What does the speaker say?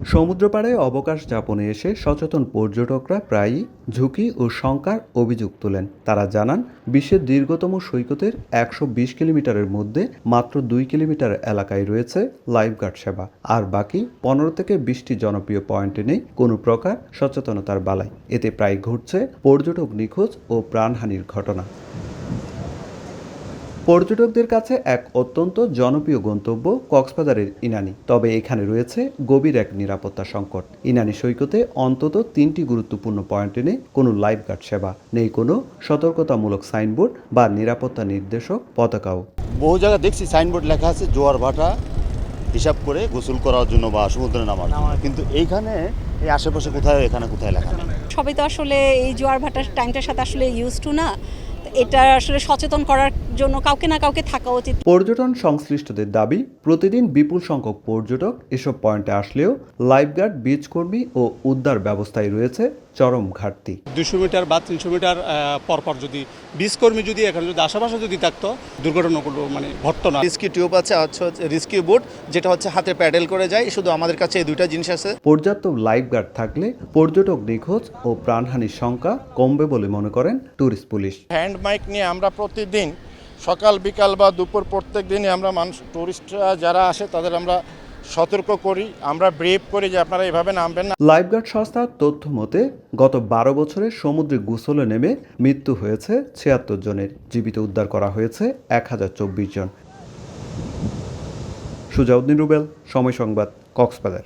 সমুদ্রপাড়ে অবকাশ যাপনে এসে সচেতন পর্যটকরা প্রায়ই ঝুঁকি ও শঙ্কার অভিযোগ তোলেন। তারা জানান, বিশ্বের দীর্ঘতম সৈকতের ১২০ কিলোমিটারের মধ্যে মাত্র ২ কিলোমিটার এলাকায় রয়েছে লাইফগার্ড সেবা, আর বাকি ১৫ থেকে ২০টি জনপ্রিয় পয়েন্টে নেই কোনো প্রকার সচেতনতার বালাই। এতে প্রায় ঘটছে পর্যটক নিখোঁজ ও প্রাণহানির ঘটনা। পর্যটকদের কাছে এক অত্যন্ত জনপ্রিয় গন্তব্য কক্সবাজারের ইনানি, তবে এখানে রয়েছে গভীর এক নিরাপত্তা সংকট। ইনানি সৈকতে অন্তত ৩টি গুরুত্বপূর্ণ পয়েন্টে নেই কোনো লাইফগার্ড সেবা, নেই কোনো সতর্কতামূলক সাইনবোর্ড বা নিরাপত্তা নির্দেশক পতাকাও। বহু জায়গায় দেখছি সাইনবোর্ড লেখা আছে জোয়ার ভাটা হিসাব করে গোসল করার জন্য বা সমুদ্রে নামার জন্য, কিন্তু এইখানে এই আশেপাশে কোথায় এখানে কোথায় লেখা নেই। সবাই তো আসলে এই জোয়ার ভাটার টাইমটার সাথে আসলে ইউজ টু না, এটা আসলে সচেতন করার জন্য কাউকে না কাউকে থাকা উচিত। পর্যটন সংশ্লিষ্টদের দাবি, প্রতিদিন বিপুল সংখ্যক পর্যটক এসব পয়েন্টে আসলেও লাইফগার্ড, বীজকর্মী ও উদ্ধার ব্যবস্থায় রয়েছে চরম ঘাটতি। 200 মিটার বা 300 মিটার পরপর যদি বীজকর্মী যদি এখানে যদি আশেপাশে যদি থাকতো, দুর্ঘটনাগুলো ঘটতো না। রিস্কিউ টিউব আছে, হচ্ছে রিস্কিউ বোট, যেটা হচ্ছে হাতে প্যাডেল করে যায়। শুধু আমাদের কাছে এই দুইটা জিনিস আছে। পর্যাপ্ত লাইফগার্ড থাকলে পর্যটক নিখোঁজ ও প্রাণহানির সংখ্যা কমবে বলে মনে করেন ট্যুরিস্ট পুলিশ। হ্যান্ড মাইক নিয়ে আমরা প্রতিদিন সকাল বিকাল বা দুপুর প্রত্যেক দিনই আমরা মানুষ টুরিস্টরা যারা আসে তাদের আমরা সতর্ক করি, আমরা ব্রিফ করি যে আপনারা এভাবে নামবেন না। লাইফগার্ড সংস্থার তথ্য মতে গত ১২ বছরে সমুদ্রে গোসলে নেমে মৃত্যু হয়েছে ৭৬ জনের, জীবিত উদ্ধার করা হয়েছে ১০২৪ জন। সুজাউদ্দিন রুবেল, সময় সংবাদ, কক্সবাজার।